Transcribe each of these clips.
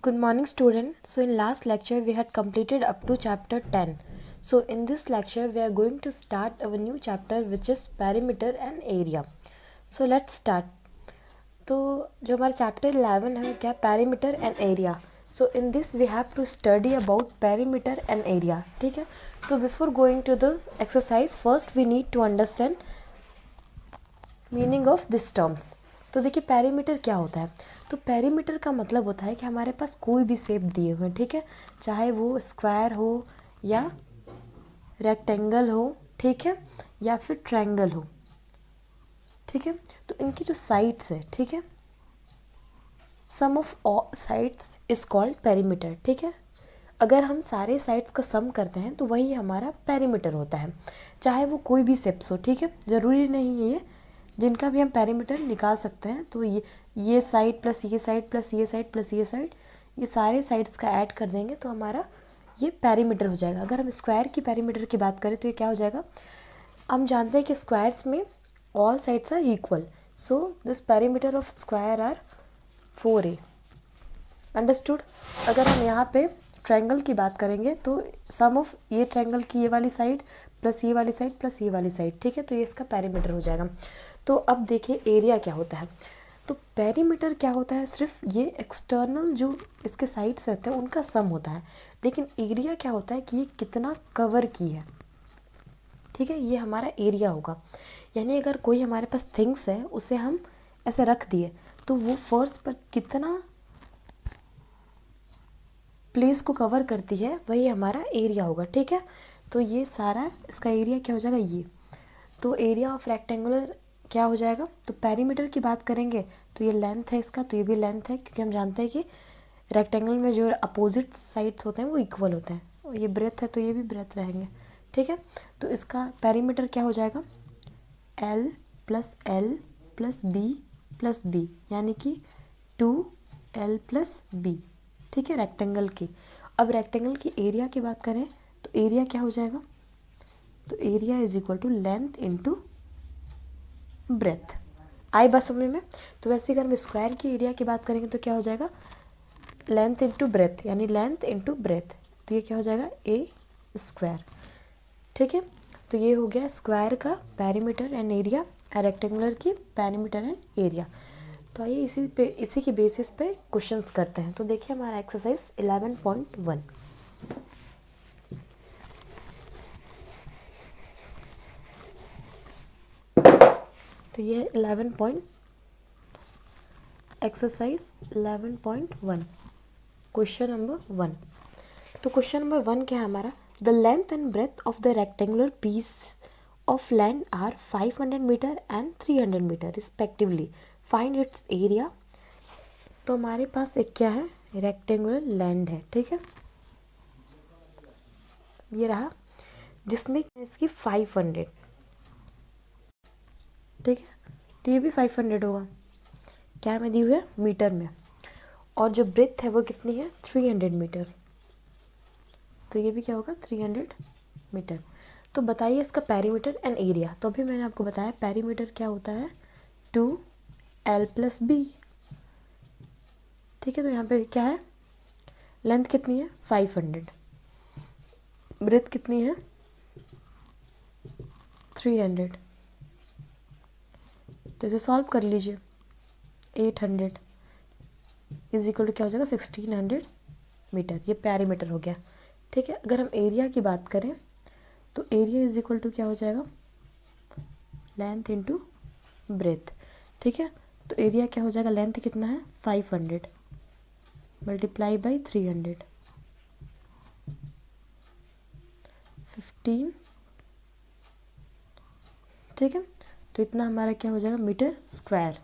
Good morning student. So in last lecture we had completed up to chapter 10. So in this lecture we are going to start our new chapter which is perimeter and area. So let's start. तो जो हमारा chapter 11 है वो क्या perimeter and area. So in this we have to study about perimeter and area. ठीक है. तो before going to the exercise first we need to understand meaning of this terms. तो देखिए पेरीमीटर क्या होता है. तो पेरीमीटर का मतलब होता है कि हमारे पास कोई भी शेप दिए हुए हैं, ठीक है, चाहे वो स्क्वायर हो या रेक्टेंगल हो, ठीक है, या फिर ट्रायंगल हो, ठीक है. तो इनकी जो साइड्स है, ठीक है, sum of all sides is called perimeter. ठीक है, अगर हम सारे साइड्स का सम करते हैं तो वही हमारा पेरीमीटर होता है, चाहे वो कोई भी शेप्स हो. ठीक है, ज़रूरी नहीं है ये जिनका भी हम पेरीमीटर निकाल सकते हैं. तो ये साइड प्लस ये साइड प्लस ये साइड प्लस ये साइड, ये सारे साइड्स का ऐड कर देंगे तो हमारा ये पेरीमीटर हो जाएगा. अगर हम स्क्वायर की पेरीमीटर की बात करें तो ये क्या हो जाएगा. हम जानते हैं कि स्क्वायर्स में all sides are equal, so this perimeter of square are 4a. Understood. अगर हम यहाँ पे ट्रायंगल की बात करेंगे तो सम ऑफ ये ट्रायंगल की ये वाली साइड प्लस ये वाली साइड प्लस ये वाली साइड, ठीक है, तो ये इसका पेरीमीटर हो जाएगा. तो अब देखिए एरिया क्या होता है. तो पेरीमीटर क्या होता है, सिर्फ ये एक्सटर्नल जो इसके साइड्स रहते हैं उनका सम होता है. लेकिन एरिया क्या होता है कि ये कितना कवर की है, ठीक है, ये हमारा एरिया होगा. यानी अगर कोई हमारे पास थिंग्स है उसे हम ऐसे रख दिए तो वो फर्श पर कितना प्लेस को कवर करती है वही हमारा एरिया होगा. ठीक है, तो ये सारा इसका एरिया क्या हो जाएगा ये. तो एरिया ऑफ रेक्टेंगुलर क्या हो जाएगा. तो पेरीमीटर की बात करेंगे तो ये लेंथ है इसका, तो ये भी लेंथ है क्योंकि हम जानते हैं कि रेक्टेंगल में जो अपोजिट साइड्स होते हैं वो इक्वल होते हैं. और ये ब्रेथ है तो ये भी ब्रेथ रहेंगे. ठीक है, तो इसका पेरीमीटर क्या हो जाएगा L प्लस बी यानी कि 2L प्लस बी. ठीक है, रेक्टेंगल की. अब रेक्टेंगल की एरिया की बात करें तो एरिया क्या हो जाएगा. तो area is equal to length into breadth. आई बस समझ में. तो वैसे अगर हम स्क्वायर की एरिया की बात करेंगे तो क्या हो जाएगा लेंथ इनटू ब्रेथ, यानी लेंथ इनटू ब्रेथ. तो ये क्या हो जाएगा ए स्क्वायर. ठीक है, तो ये हो गया स्क्वायर का पेरीमीटर एंड एरिया, रेक्टेंगुलर की पेरीमीटर एंड एरिया. तो आइए इसी की बेसिस पे क्वेश्चंस करते हैं. तो देखिए हमारा एक्सरसाइज 11.1. तो ये 11 एक्सरसाइज 11.1 क्वेश्चन नंबर 1. तो क्वेश्चन नंबर 1 क्या है हमारा. The length and breadth of the rectangular piece of land are 500 metre and 300 metre respectively. Find its area. तो हमारे पास एक क्या है रेक्टेंगुलर लैंड है. ठीक है, ये रहा जिसमें इसकी 500. ठीक है, तो ये भी 500 होगा. क्या में दी हुई है मीटर में. और जो ब्रेथ है वो कितनी है 300 मीटर. तो ये भी क्या होगा 300 मीटर. तो बताइए इसका पेरीमीटर एंड एरिया. तो अभी मैंने आपको बताया पेरीमीटर क्या होता है 2L प्लस बी. ठीक है, तो यहाँ पे क्या है लेंथ कितनी है 500, ब्रेथ कितनी है 300. तो इसे सॉल्व कर लीजिए. 800 इज इक्वल टू क्या हो जाएगा 1600 मीटर. ये पेरीमीटर हो गया. ठीक है, अगर हम एरिया की बात करें तो एरिया इज इक्वल टू क्या हो जाएगा लेंथ इनटू ब्रेथ. ठीक है, तो एरिया क्या हो जाएगा लेंथ कितना है 500 मल्टीप्लाई बाई 300 15. ठीक है, तो इतना हमारा क्या हो जाएगा मीटर स्क्वायर.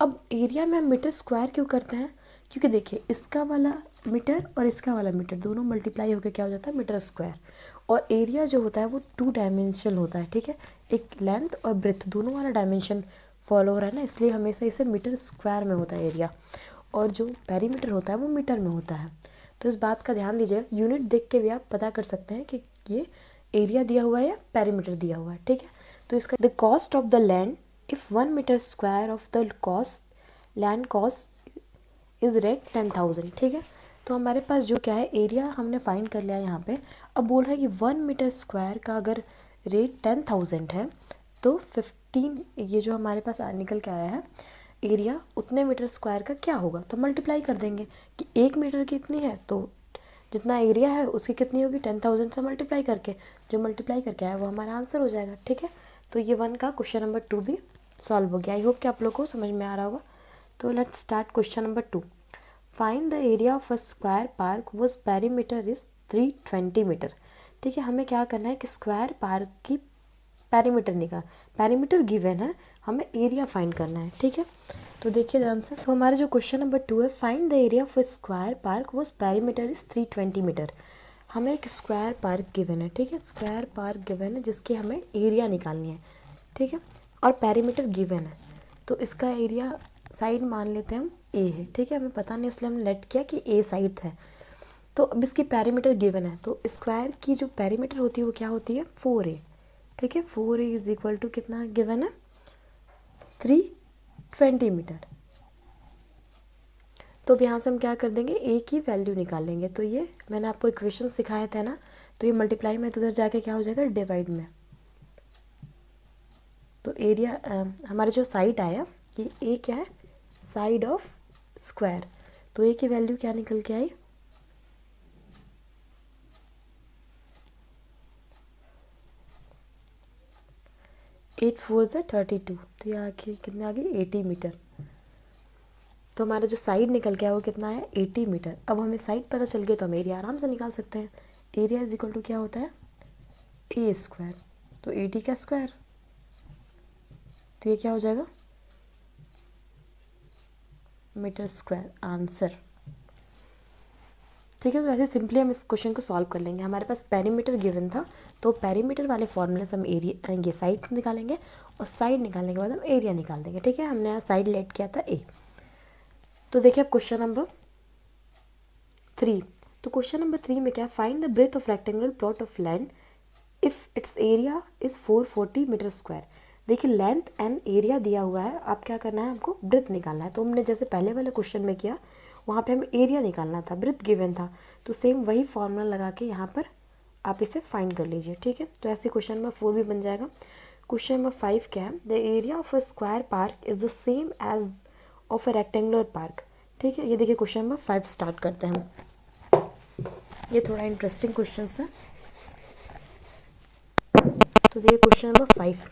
अब एरिया में हम मीटर स्क्वायर क्यों करते हैं क्योंकि देखिए इसका वाला मीटर और इसका वाला मीटर दोनों मल्टीप्लाई होकर क्या हो जाता है मीटर स्क्वायर. और एरिया जो होता है वो 2 डायमेंशनल होता है. ठीक है, एक लेंथ और ब्रेथ दोनों वाला डायमेंशन फॉलो हो रहा है ना, इसलिए हमेशा इसे मीटर स्क्वायर में होता है एरिया. और जो पेरीमीटर होता है वो मीटर में होता है. तो इस बात का ध्यान दीजिए. यूनिट देख के भी आप पता कर सकते हैं कि ये एरिया दिया हुआ है या पेरीमीटर दिया हुआ है. ठीक है, तो इसका the cost of the land if 1 metre square of the cost land cost is rate 10,000. ठीक है, तो हमारे पास जो क्या है, एरिया हमने फाइंड कर लिया यहाँ पे। अब बोल रहा है कि 1 मीटर स्क्वायर का अगर रेट 10,000 है तो 15, ये जो हमारे पास निकल के आया है एरिया, उतने मीटर स्क्वायर का क्या होगा। तो मल्टीप्लाई कर देंगे कि 1 मीटर की इतनी है तो जितना एरिया है उसकी कितनी होगी, 10,000 से मल्टीप्लाई करके, जो मल्टीप्लाई करके आया वो हमारा आंसर हो जाएगा। ठीक है, तो ये 1 का क्वेश्चन नंबर 2 भी सॉल्व हो गया। आई होप कि आप लोग को समझ में आ रहा होगा। तो let's start question number 2। Find the area of a square park was perimeter is 320 metre. ठीक है, हमें क्या करना है कि स्क्वायर पार्क की पेरीमीटर निकाल, पेरीमीटर गिवन है, हमें एरिया फाइंड करना है। ठीक है, तो देखिए ध्यान से। तो हमारा जो क्वेश्चन नंबर 2 है, find the area of a square park was perimeter is 320 metre. हमें एक स्क्वायर पार्क गिवन है। ठीक है, स्क्वायर पार्क गिवन है जिसकी हमें एरिया निकालनी है। ठीक है, और पेरीमीटर गिवन है, तो इसका एरिया साइड मान लेते हैं हम ए है। ठीक है, हमें पता नहीं इसलिए हमने लेट किया कि ए साइड है। तो अब इसकी पेरीमीटर गिवन है, तो स्क्वायर की जो पेरीमीटर होती है वो क्या होती है, 4a। ठीक है, 4a इज इक्वल टू कितना गिवन है, 320 मीटर। तो अब यहाँ से हम क्या कर देंगे, ए की वैल्यू निकाल लेंगे। तो ये मैंने आपको इक्वेशन सिखाया था ना, तो ये मल्टीप्लाई में तो उधर जाके क्या हो जाएगा, डिवाइड में। तो एरिया हमारा जो साइड आया कि ए क्या है, साइड ऑफ स्क्वायर, तो ए की वैल्यू क्या निकल के आई, 8 4 से 32, तो ये आगे कितना आ गई, 80 मीटर। तो हमारा जो साइड निकल के आया वो कितना है, 80 मीटर। अब हमें साइड पता चल गई तो हम एरिया आराम से निकाल सकते हैं। एरिया इज इक्वल टू क्या होता है, ए स्क्वायर, तो 80 का स्क्वायर, तो ये क्या हो जाएगा, मीटर स्क्वायर आंसर। ठीक है, तो ऐसे सिंपली हम इस क्वेश्चन को सॉल्व कर लेंगे। हमारे पास पेरीमीटर गिवन था, तो पेरीमीटर वाले फॉर्मूले से हम एरिया, ये साइड निकालेंगे और साइड निकालने के बाद हम एरिया निकाल देंगे। ठीक है, हमने यहाँ साइड लेट किया था ए। तो देखिए अब क्वेश्चन नंबर 3। तो क्वेश्चन नंबर 3 में क्या, find the breadth of rectangular plot of land if its area is 440 metre square. देखिए लेंथ एंड एरिया दिया हुआ है, आप क्या करना है, हमको ब्रेथ निकालना है। तो हमने जैसे पहले वाले क्वेश्चन में किया, वहाँ पे हमें एरिया निकालना था, ब्रेथ गिवन था, तो सेम वही फॉर्मूला लगा के यहाँ पर आप इसे फाइंड कर लीजिए। ठीक है, तो ऐसे क्वेश्चन नंबर 4 भी बन जाएगा। क्वेश्चन नंबर 5 क्या है, the area of a square park is the same as of a rectangular park. ठीक है, ये देखिए क्वेश्चन नंबर 5 स्टार्ट करते हैं हम। ये थोड़ा इंटरेस्टिंग क्वेश्चन है। तो देखिए question number 5,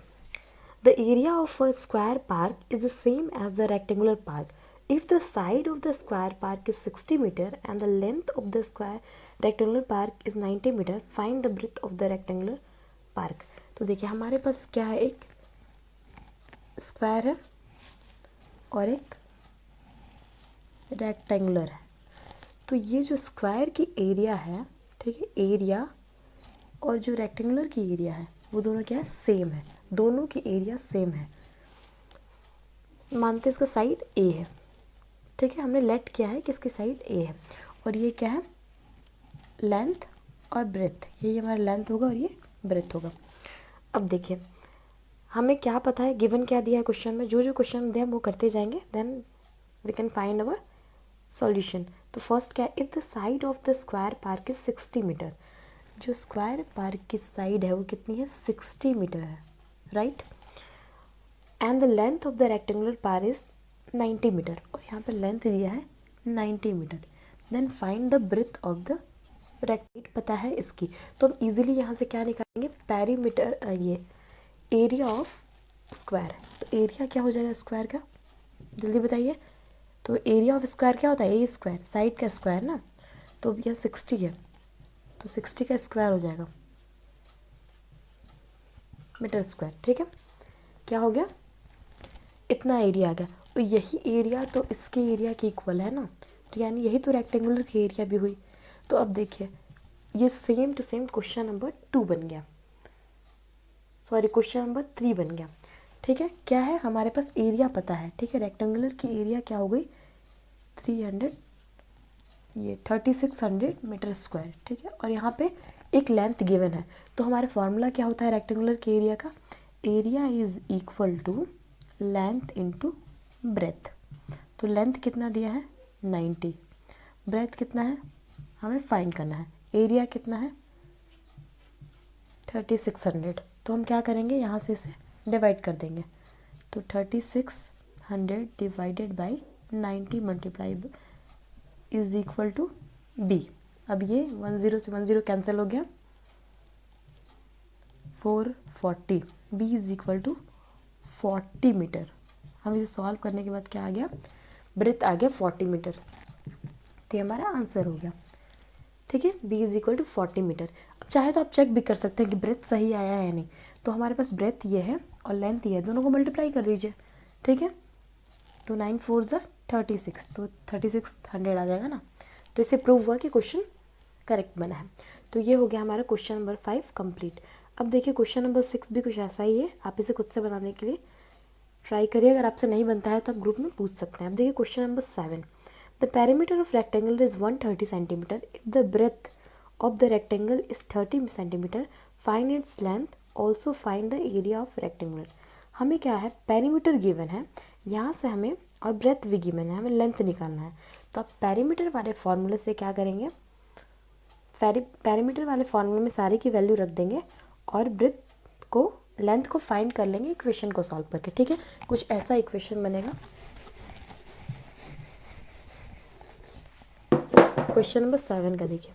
the area of a square park is the same as the rectangular park if the side of the square park is 60 meter and the length of the square rectangular park is 90 meter. Find the breadth of the rectangular park. तो देखिए हमारे पास क्या है, एक square है और एक rectangular है। तो ये जो स्क्वायर की एरिया है, ठीक है, एरिया और जो रेक्टेंगुलर की एरिया है वो दोनों क्या है, सेम है, दोनों की एरिया सेम है। मानते हैं इसका साइड ए है। ठीक है, हमने लेट किया है कि इसकी साइड ए है, और ये क्या है, लेंथ और ब्रेथ, यही हमारा लेंथ होगा और ये ब्रेथ होगा। अब देखिए हमें क्या पता है, गिवन क्या दिया है क्वेश्चन में, जो जो क्वेश्चन दिया हम वो करते जाएंगे, then we can find our solution. तो फर्स्ट क्या है, if the side of the square park is 60 metre, जो स्क्वायर पार्क की साइड है वो कितनी है, 60 मीटर है, right. And the length of the rectangular park is 90 metre, और यहाँ पर लेंथ दिया है 90 metre. Then find the breadth of the rectangle, पता है इसकी, तो हम इजीली यहाँ से क्या निकालेंगे, पेरीमीटर, ये एरिया ऑफ स्क्वायर। तो एरिया क्या हो जाएगा स्क्वायर का, जल्दी बताइए। तो एरिया ऑफ स्क्वायर क्या होता है, ए स्क्वायर, साइड का स्क्वायर ना, तो यह 60 है, तो 60 का स्क्वायर हो जाएगा मीटर स्क्वायर। ठीक है, क्या हो गया, इतना एरिया आ गया, और यही एरिया तो इसके एरिया के इक्वल है ना, तो यानी यही तो रेक्टेंगुलर की एरिया भी हुई। तो अब देखिए ये same to same question number 2 बन गया, सॉरी क्वेश्चन नंबर 3 बन गया। ठीक है, क्या है, हमारे पास एरिया पता है। ठीक है, रेक्टेंगुलर की एरिया क्या हो गई, 3600 मीटर स्क्वायर। ठीक है, और यहाँ पे एक लेंथ गिवन है, तो हमारा फॉर्मूला क्या होता है रेक्टेंगुलर के एरिया का, area is equal to length into breadth. तो लेंथ कितना दिया है, 90, ब्रेथ कितना है हमें फाइंड करना है, एरिया कितना है 3600। तो हम क्या करेंगे, यहाँ से इसे डिवाइड कर देंगे। तो 3600 divided by 90 multiply is equal to b. अब ये 10 से 10 कैंसिल हो गया, 440, b is equal to 40 metre. हम इसे सॉल्व करने के बाद क्या आ गया, ब्रेथ आ गया 40 मीटर। तो ये हमारा आंसर हो गया। ठीक है, b is equal to 40 metre. अब चाहे तो आप चेक भी कर सकते हैं कि ब्रेथ सही आया है या नहीं। तो हमारे पास ब्रेथ ये है और लेंथ ये है, दोनों को मल्टीप्लाई कर दीजिए। ठीक है, तो 9 4 ज़ा 36, तो 3600 आ जाएगा ना। तो इससे प्रूव हुआ कि क्वेश्चन करेक्ट बना है। तो ये हो गया हमारा क्वेश्चन नंबर 5 कंप्लीट। अब देखिए क्वेश्चन नंबर 6 भी कुछ ऐसा ही है, आप इसे खुद से बनाने के लिए ट्राई करिए। अगर आपसे नहीं बनता है तो आप ग्रुप में पूछ सकते हैं। अब देखिए question number 7, the perimeter of rectangle is 130 centimetre if the breadth of the rectangle is 30 centimetre, find its length, also find the area of rectangular. हमें क्या है, पेरीमीटर गिवन है यहाँ से हमें, और ब्रेथ भी गिवन है, हमें लेंथ निकालना है। तो आप पेरीमीटर वाले फॉर्मूले से क्या करेंगे, पेरीमीटर वाले फॉर्मूले में सारे की वैल्यू रख देंगे और ब्रेथ को, लेंथ को फाइंड कर लेंगे इक्वेशन को सॉल्व करके। ठीक है, कुछ ऐसा इक्वेशन बनेगा। क्वेश्चन नंबर 7 का देखिए,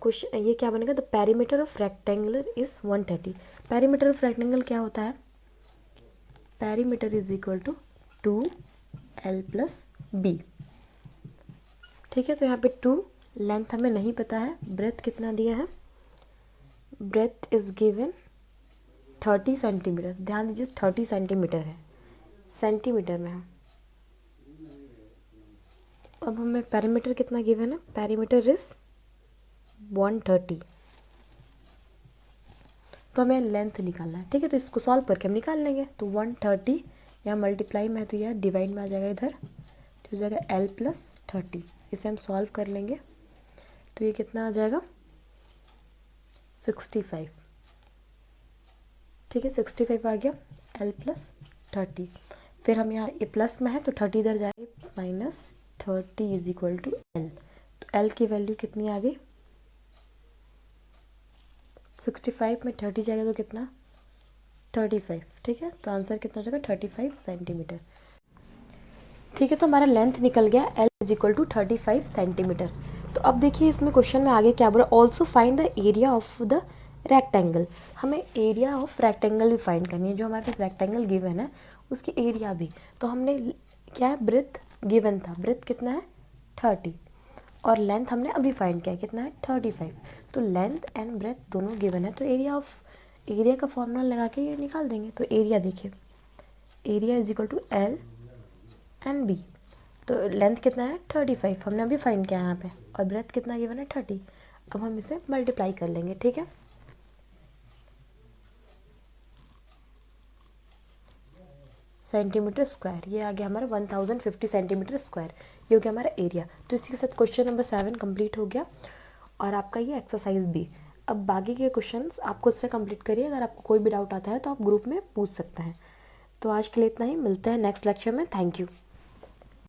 क्वेश्चन ये क्या बनेगा, the perimeter of rectangular is 130। Perimeter of rectangle क्या होता है, perimeter is equal to 2l plus b. ठीक है, तो यहाँ पे 2, लेंथ हमें नहीं पता है, ब्रेथ कितना दिया है, ब्रेथ इज गिवन 30 सेंटीमीटर। ध्यान दीजिए 30 सेंटीमीटर है, सेंटीमीटर में है। अब हमें पेरीमीटर कितना गिवन है, पेरीमीटर इज 130। तो हमें लेंथ निकालना है। ठीक है, तो इसको सॉल्व करके हम निकाल लेंगे। तो 130 यहाँ मल्टीप्लाई में है तो यह डिवाइड में आ जाएगा इधर, तो हो जाएगा l प्लस 30। इसे हम सॉल्व कर लेंगे तो ये कितना आ जाएगा 65। ठीक है, 65 आ गया, l प्लस 30। फिर हम यहाँ ये प्लस में है तो 30 इधर जाएगी, minus 30 is equal to l। तो l की वैल्यू कितनी आ गई 65 में 30 जाएगा तो कितना 35। ठीक है, तो आंसर कितना हो जाएगा 35 सेंटीमीटर। ठीक है, तो हमारा लेंथ निकल गया l is equal to 35 centimetre. तो अब देखिए इसमें क्वेश्चन में आगे क्या बोला, also find the area of the rectangle. हमें एरिया ऑफ रेक्टेंगल भी फाइंड करनी है, जो हमारे पास रेक्टेंगल गिवन है उसकी एरिया भी। तो हमने क्या है, ब्रेथ गिवन था, ब्रेथ कितना है 30 और लेंथ हमने अभी फाइंड किया कितना है 35। तो लेंथ एंड ब्रेथ दोनों गिवन है, तो एरिया का फॉर्मूला लगा के ये निकाल देंगे। तो एरिया देखिए, area is equal to l and b। तो लेंथ कितना है 35 हमने अभी फाइंड किया यहाँ पे, और ब्रेथ कितना गिवन है 30। अब हम इसे मल्टीप्लाई कर लेंगे। ठीक है, सेंटीमीटर स्क्वायर, ये आ गया हमारा 1050 सेंटीमीटर स्क्वायर, ये हो गया हमारा एरिया। तो इसी के साथ क्वेश्चन नंबर 7 कंप्लीट हो गया और आपका ये एक्सरसाइज भी। अब बाकी के क्वेश्चंस आप खुद से कंप्लीट करिए, अगर आपको कोई भी डाउट आता है तो आप ग्रुप में पूछ सकते हैं। तो आज के लिए इतना ही, मिलते हैं नेक्स्ट लेक्चर में। Thank you.